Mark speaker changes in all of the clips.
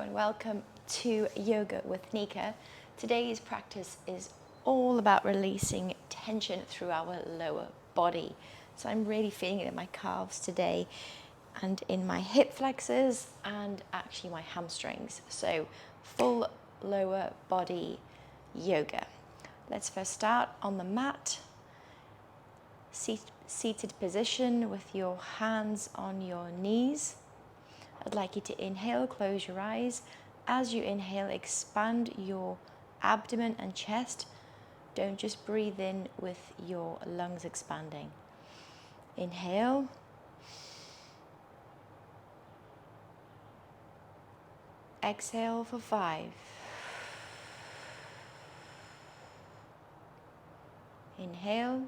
Speaker 1: and welcome to Yoga with Nika. Today's practice is all about releasing tension through our lower body. So I'm really feeling it in my calves today and in my hip flexors and actually my hamstrings. So full lower body yoga. Let's first start on the mat, seated position with your hands on your knees. I'd like you to inhale, close your eyes. As you inhale, expand your abdomen and chest. Don't just breathe in with your lungs expanding. Inhale. Exhale for 5. Inhale.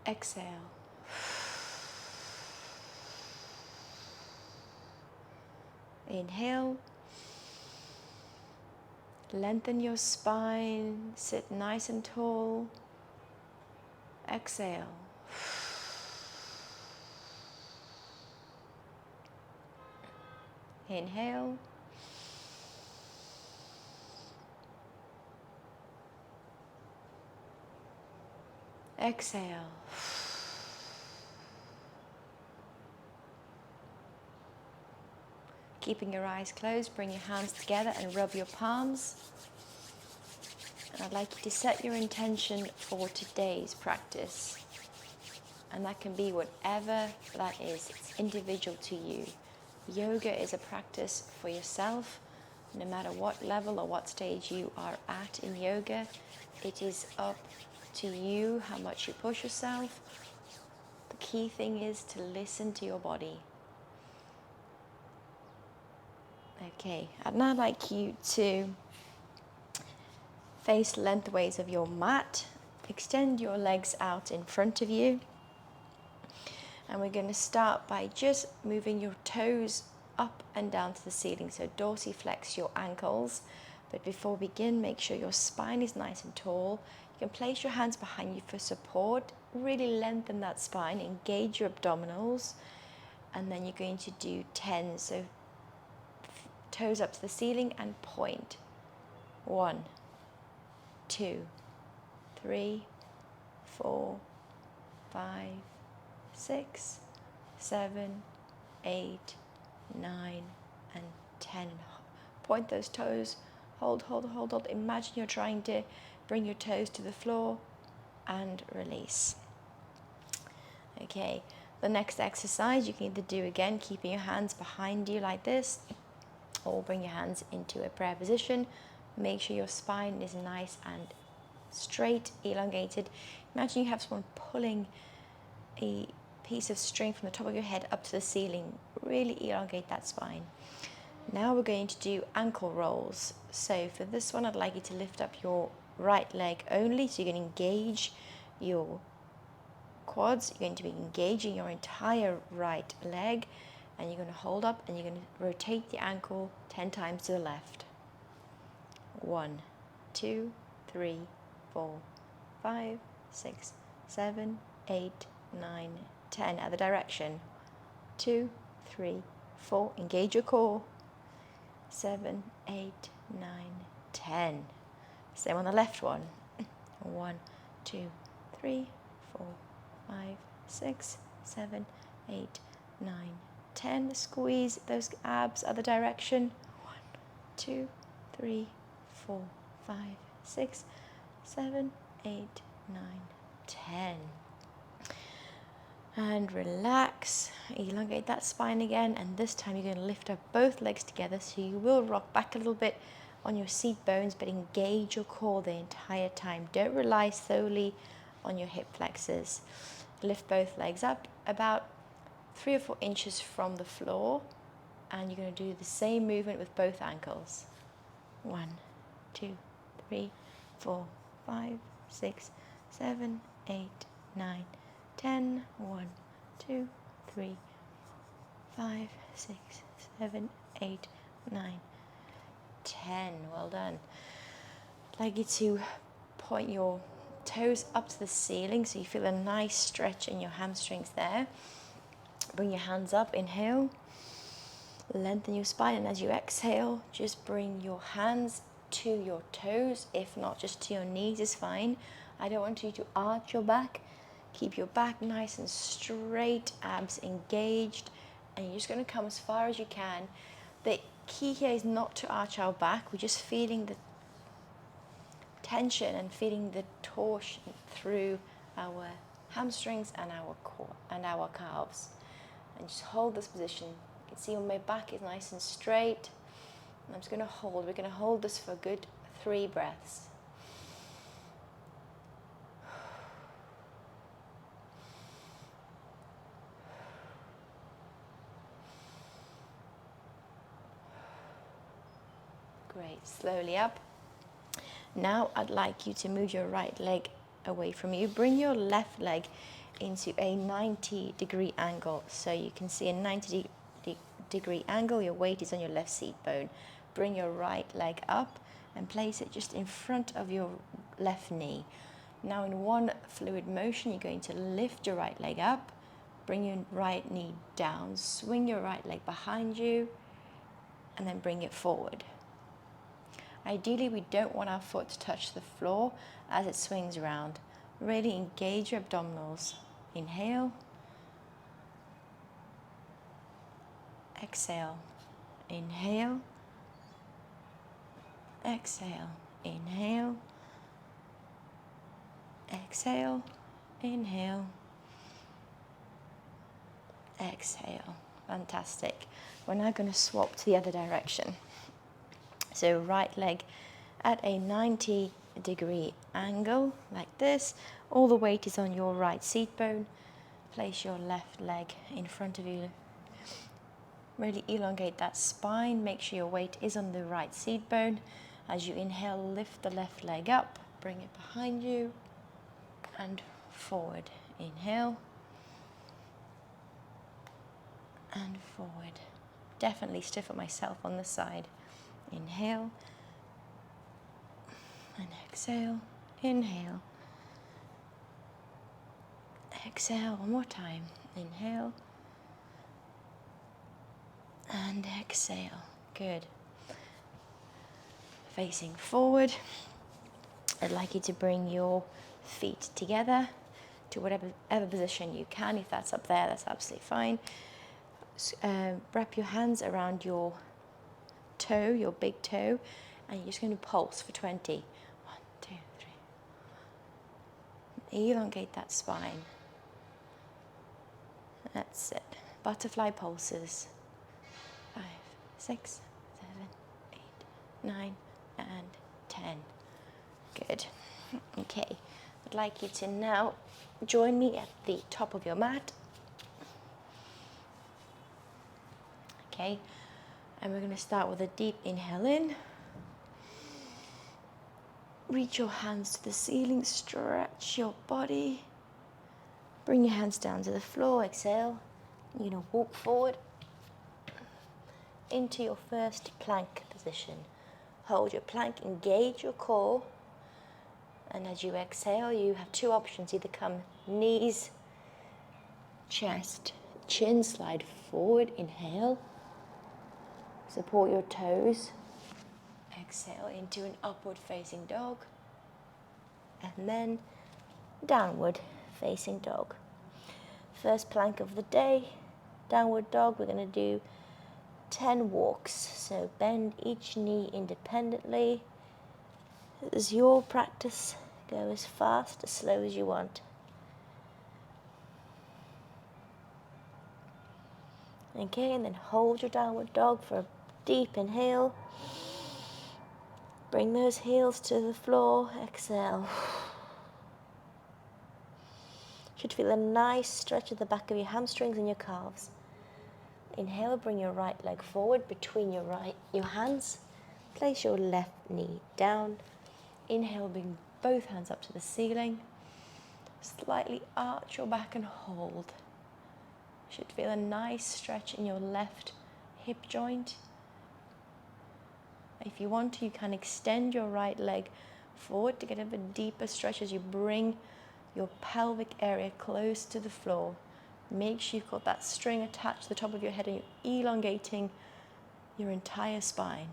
Speaker 1: Exhale. Inhale. Lengthen your spine. Sit nice and tall. Exhale. Inhale. Exhale. Keeping your eyes closed, bring your hands together and rub your palms. And I'd like you to set your intention for today's practice. And that can be whatever that is. It's individual to you. Yoga is a practice for yourself. No matter what level or what stage you are at in yoga, it is up to you how much you push yourself. The key thing is to listen to your body. Okay, I'd now like you to face lengthways of your mat. Extend your legs out in front of you. And we're going to start by just moving your toes up and down to the ceiling. So dorsiflex your ankles. But before we begin, make sure your spine is nice and tall. You can place your hands behind you for support. Really lengthen that spine. Engage your abdominals. And then you're going to do 10. So toes up to the ceiling and point. 1, 2, 3, 4, 5, 6, 7, 8, 9, and 10. Point those toes. Hold. Imagine you're trying to bring your toes to the floor and release. Okay, the next exercise you can either do again, keeping your hands behind you like this, or bring your hands into a prayer position. Make sure your spine is nice and straight, elongated. Imagine you have someone pulling a piece of string from the top of your head up to the ceiling. Really elongate that spine. Now we're going to do ankle rolls. So for this one, I'd like you to lift up your right leg only, so you can engage your quads. You're going to be engaging your entire right leg, and you're going to hold up and you're going to rotate the ankle 10 times to the left. 1, 2, 3, 4, 5, 6, 7, 8, 9, 10. Other direction. 2, 3, 4. Engage your core. 7, 8, 9, 10. Same on the left one. 1, 2, 3, 4, 5, 6, 7, 8, 9, 10. Squeeze those abs. Other direction. 1, 2, 3, 4, 5, 6, 7, 8, 9, 10. And relax. Elongate that spine again. And this time you're going to lift up both legs together. So you will rock back a little bit on your seat bones, but engage your core the entire time. Don't rely solely on your hip flexors. Lift both legs up about 3 or 4 inches from the floor. And you're going to do the same movement with both ankles. 1, 2, 3, 4, 5, 6, 7, 8, 9, 10. 1, 2, 3, 5, 6, 7, 8, 9, 10. Well done. I'd like you to point your toes up to the ceiling so you feel a nice stretch in your hamstrings there. Bring your hands up, inhale. Lengthen your spine, and as you exhale, just bring your hands to your toes. If not, just to your knees is fine. I don't want you to arch your back. Keep your back nice and straight, abs engaged, and you're just going to come as far as you can. The key here is not to arch our back. We're just feeling the tension and feeling the torsion through our hamstrings and our core and our calves. And just hold this position. You can see when my back is nice and straight. And I'm just going to hold. We're going to hold this for a good 3 breaths. Great. Slowly up. Now I'd like you to move your right leg away from you. Bring your left leg into a 90-degree angle. So you can see a 90-degree angle. Your weight is on your left seat bone. Bring your right leg up and place it just in front of your left knee. Now in one fluid motion, you're going to lift your right leg up, bring your right knee down, swing your right leg behind you, and then bring it forward. Ideally, we don't want our foot to touch the floor as it swings around. Really engage your abdominals. Inhale. Exhale. Inhale. Exhale. Inhale. Exhale. Inhale. Exhale. Fantastic. We're now going to swap to the other direction. So right leg at a 90-degree angle, like this. All the weight is on your right seat bone. Place your left leg in front of you. Really elongate that spine. Make sure your weight is on the right seat bone. As you inhale, lift the left leg up. Bring it behind you and forward. Inhale and forward. Definitely stiffen myself on the side. Inhale and exhale. Inhale. Exhale. One more time. Inhale and exhale. Good. Facing forward. I'd like you to bring your feet together to whatever position you can. If that's up there, that's absolutely fine. Wrap your hands around your toe, your big toe, and you're just going to pulse for 20. 1, 2, 3. Elongate that spine. That's it. Butterfly pulses. 5, 6, 7, 8, 9, and 10. Good. Okay. I'd like you to now join me at the top of your mat. Okay. And we're going to start with a deep inhale in. Reach your hands to the ceiling, stretch your body. Bring your hands down to the floor, exhale. You're going to walk forward into your first plank position. Hold your plank, engage your core. And as you exhale, you have 2 options. Either come knees, chest, chin, slide forward, inhale. Support your toes. Exhale into an upward facing dog. And then downward facing dog. First plank of the day, downward dog. We're going to do 10 walks. So bend each knee independently. This is your practice. Go as fast, as slow as you want. Okay, and then hold your downward dog for a deep inhale. Bring those heels to the floor. Exhale. Should feel a nice stretch at the back of your hamstrings and your calves. Inhale, bring your right leg forward between your hands. Place your left knee down. Inhale, bring both hands up to the ceiling. Slightly arch your back and hold. Should feel a nice stretch in your left hip joint. If you want to, you can extend your right leg forward to get a bit deeper stretch as you bring your pelvic area close to the floor. Make sure you've got that string attached to the top of your head and you're elongating your entire spine.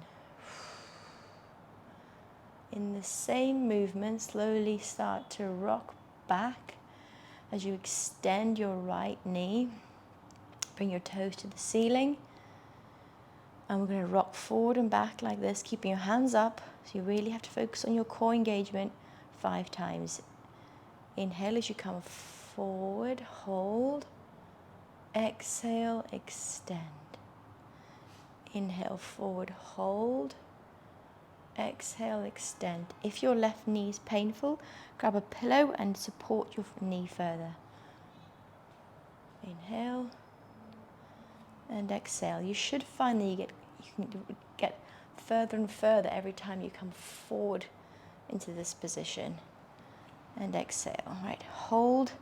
Speaker 1: In the same movement, slowly start to rock back as you extend your right knee. Bring your toes to the ceiling. And we're going to rock forward and back like this, keeping your hands up. So you really have to focus on your core engagement 5 times. Inhale as you come forward, hold. Exhale, extend. Inhale, forward, hold. Exhale, extend. If your left knee is painful, grab a pillow and support your knee further. Inhale and exhale. You should find that you can get further and further every time you come forward into this position. And exhale. Right, hold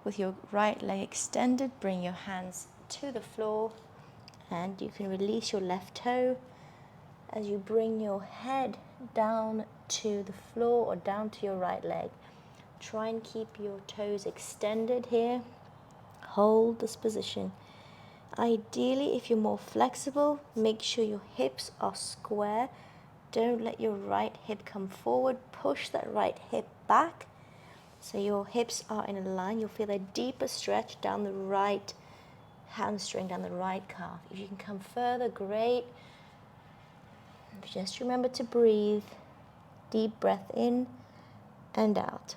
Speaker 1: with your right leg extended. Bring your hands to the floor and you can release your left toe as you bring your head down to the floor or down to your right leg. Try and keep your toes extended here. Hold this position. Ideally, if you're more flexible, make sure your hips are square. Don't let your right hip come forward. Push that right hip back so your hips are in a line. You'll feel a deeper stretch down the right hamstring, down the right calf. If you can come further, great. Just remember to breathe. Deep breath in and out.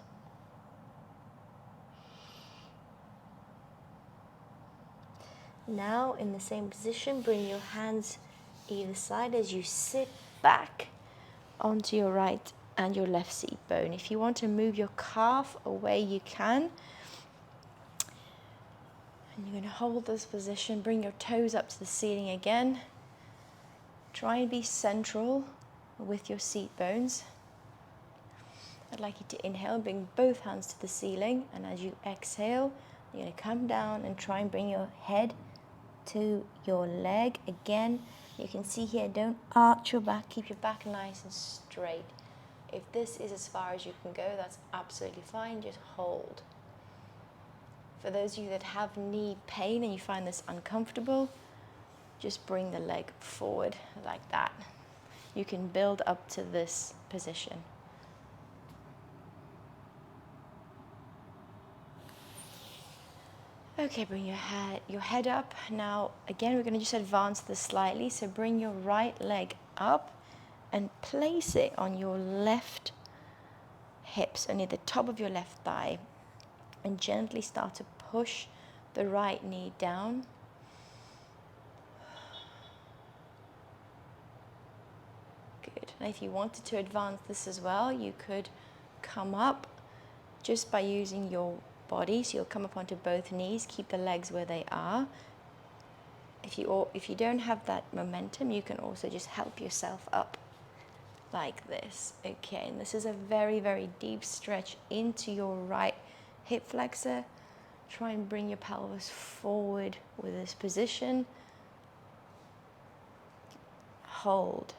Speaker 1: Now, in the same position, bring your hands either side as you sit back onto your right and your left seat bone. If you want to move your calf away, you can. And you're going to hold this position. Bring your toes up to the ceiling again. Try and be central with your seat bones. I'd like you to inhale, bring both hands to the ceiling, and as you exhale, you're going to come down and try and bring your head to your leg. Again, you can see here, don't arch your back, keep your back nice and straight. If this is as far as you can go, that's absolutely fine, just hold. For those of you that have knee pain and you find this uncomfortable, just bring the leg forward like that. You can build up to this position. Okay, bring your head up. Now, again, we're going to just advance this slightly. So bring your right leg up and place it on your left hip, so near the top of your left thigh. And gently start to push the right knee down. Good. And if you wanted to advance this as well, you could come up just by using your body. So you'll come up onto both knees, keep the legs where they are. If you don't have that momentum, you can also just help yourself up like this. Okay, and this is a very, very deep stretch into your right hip flexor. Try and bring your pelvis forward with this position. Hold.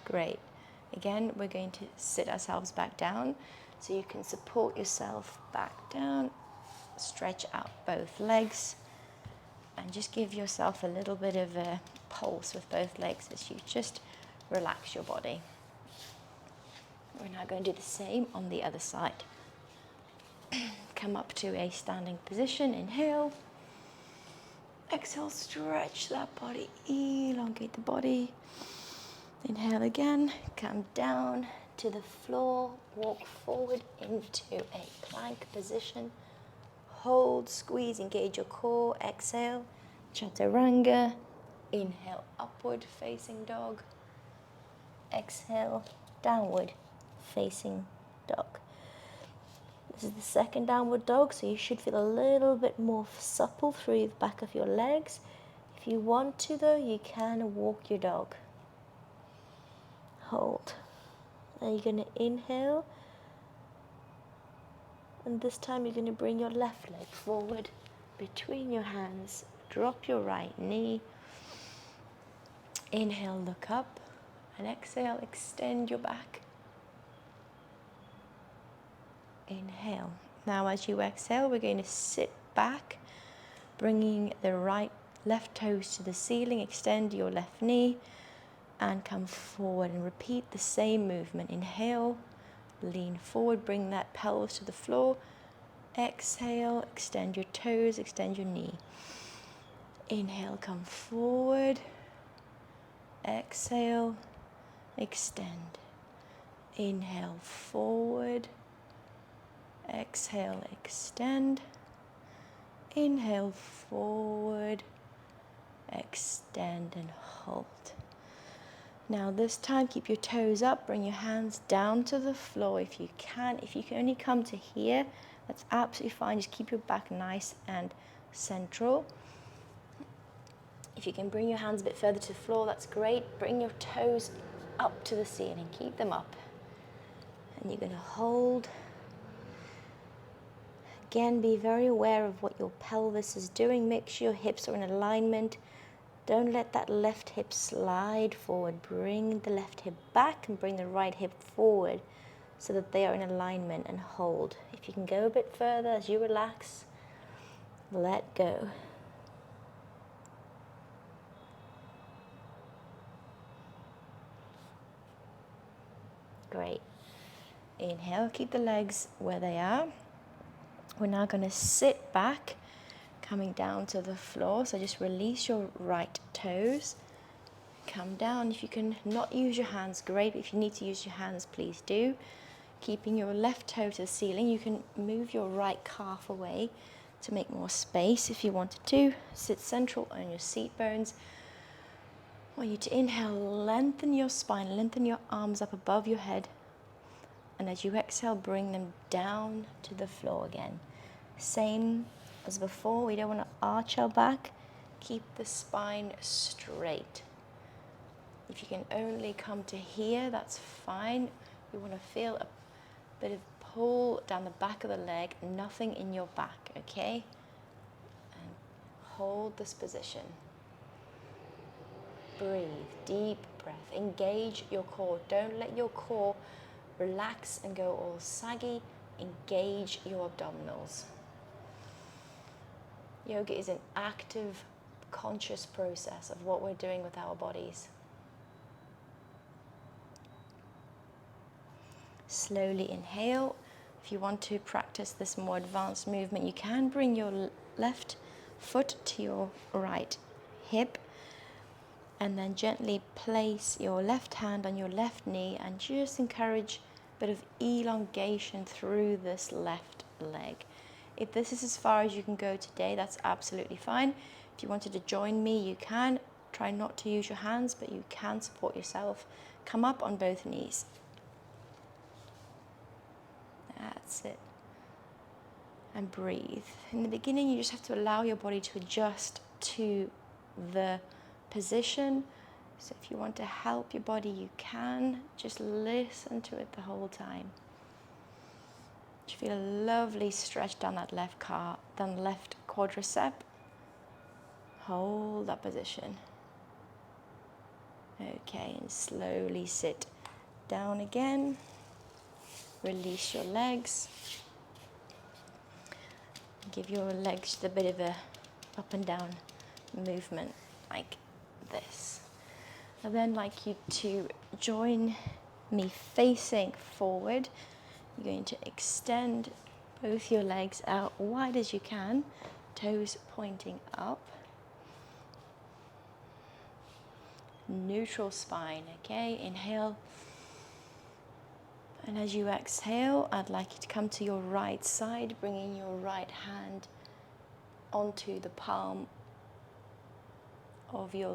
Speaker 1: Great. Again, we're going to sit ourselves back down so you can support yourself back down. Stretch out both legs and just give yourself a little bit of a pulse with both legs as you just relax your body. We're now going to do the same on the other side. Come up to a standing position. Inhale. Exhale, stretch that body, elongate the body. Inhale again, come down to the floor, walk forward into a plank position. Hold, squeeze, engage your core. Exhale, chaturanga. Inhale, upward facing dog. Exhale, downward facing dog. This is the second downward dog, so you should feel a little bit more supple through the back of your legs. If you want to though, you can walk your dog. Hold. Now you're going to inhale, and this time you're going to bring your left leg forward between your hands. Drop your right knee. Inhale, look up, and exhale, extend your back. Inhale. Now as you exhale, we're going to sit back, bringing the left toes to the ceiling. Extend your left knee and come forward and repeat the same movement. Inhale, lean forward, bring that pelvis to the floor. Exhale, extend your toes, extend your knee. Inhale, come forward. Exhale, extend. Inhale, forward. Exhale, extend. Inhale, forward. Extend and hold. Now this time, keep your toes up, bring your hands down to the floor if you can. If you can only come to here, that's absolutely fine. Just keep your back nice and central. If you can bring your hands a bit further to the floor, that's great. Bring your toes up to the ceiling, keep them up. And you're going to hold. Again, be very aware of what your pelvis is doing. Make sure your hips are in alignment. Don't let that left hip slide forward. Bring the left hip back and bring the right hip forward so that they are in alignment, and hold. If you can go a bit further as you relax, let go. Great. Inhale, keep the legs where they are. We're now going to sit back, coming down to the floor. So just release your right toes. Come down. If you can not use your hands, great. If you need to use your hands, please do. Keeping your left toe to the ceiling. You can move your right calf away to make more space if you wanted to. Sit central on your seat bones. I want you to inhale, lengthen your spine, lengthen your arms up above your head. And as you exhale, bring them down to the floor again. Same as before, we don't want to arch our back. Keep the spine straight. If you can only come to here, that's fine. You want to feel a bit of pull down the back of the leg, nothing in your back, okay? And hold this position. Breathe, deep breath. Engage your core. Don't let your core relax and go all saggy. Engage your abdominals. Yoga is an active, conscious process of what we're doing with our bodies. Slowly inhale. If you want to practice this more advanced movement, you can bring your left foot to your right hip and then gently place your left hand on your left knee and just encourage a bit of elongation through this left leg. If this is as far as you can go today, that's absolutely fine. If you wanted to join me, you can. Try not to use your hands, but you can support yourself. Come up on both knees. That's it. And breathe. In the beginning, you just have to allow your body to adjust to the position. So if you want to help your body, you can. Just listen to it the whole time. Just feel a lovely stretch down that left quadricep. Hold that position. Okay, and slowly sit down again. Release your legs. Give your legs a bit of a up and down movement like this. I'd then like you to join me facing forward. You're going to extend both your legs out wide as you can, toes pointing up. Neutral spine, okay? Inhale. And as you exhale, I'd like you to come to your right side, bringing your right hand onto the palm of your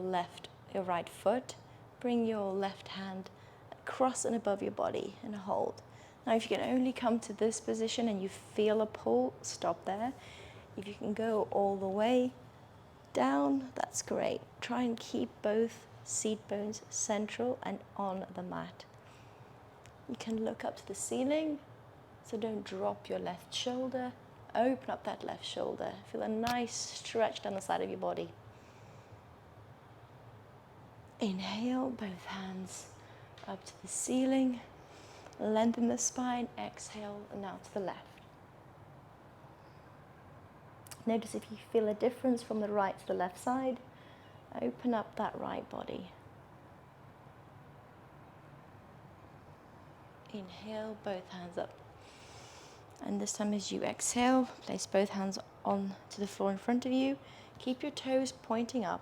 Speaker 1: right foot. Bring your left hand across and above your body and hold. Now, if you can only come to this position and you feel a pull, stop there. If you can go all the way down, that's great. Try and keep both seat bones central and on the mat. You can look up to the ceiling, so don't drop your left shoulder. Open up that left shoulder. Feel a nice stretch down the side of your body. Inhale, both hands up to the ceiling. Lengthen the spine, exhale, and now to the left. Notice if you feel a difference from the right to the left side. Open up that right body. Inhale, both hands up. And this time as you exhale, place both hands on to the floor in front of you. Keep your toes pointing up.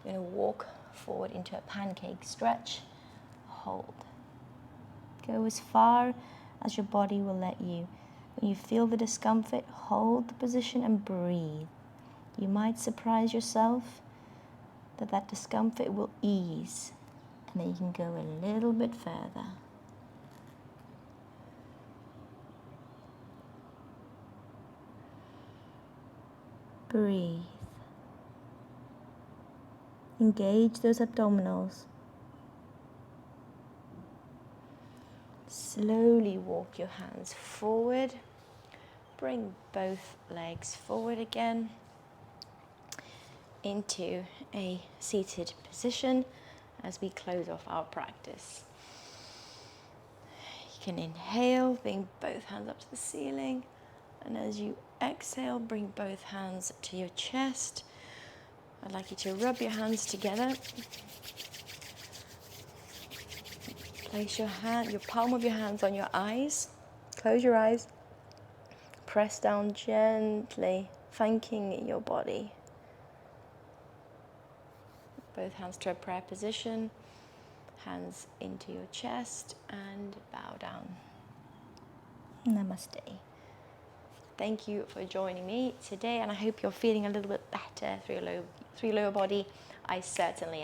Speaker 1: You're going to walk forward into a pancake stretch. Hold. Go as far as your body will let you. When you feel the discomfort, hold the position and breathe. You might surprise yourself that discomfort will ease, and then you can go a little bit further. Breathe. Engage those abdominals. Slowly walk your hands forward. Bring both legs forward again into a seated position as we close off our practice. You can inhale, bring both hands up to the ceiling, and as you exhale, bring both hands to your chest. I'd like you to rub your hands together. Place your palm of your hands on your eyes. Close your eyes. Press down gently, thanking your body. Both hands to a prayer position. Hands into your chest and bow down. Namaste. Thank you for joining me today, and I hope you're feeling a little bit better through your lower body. I certainly am.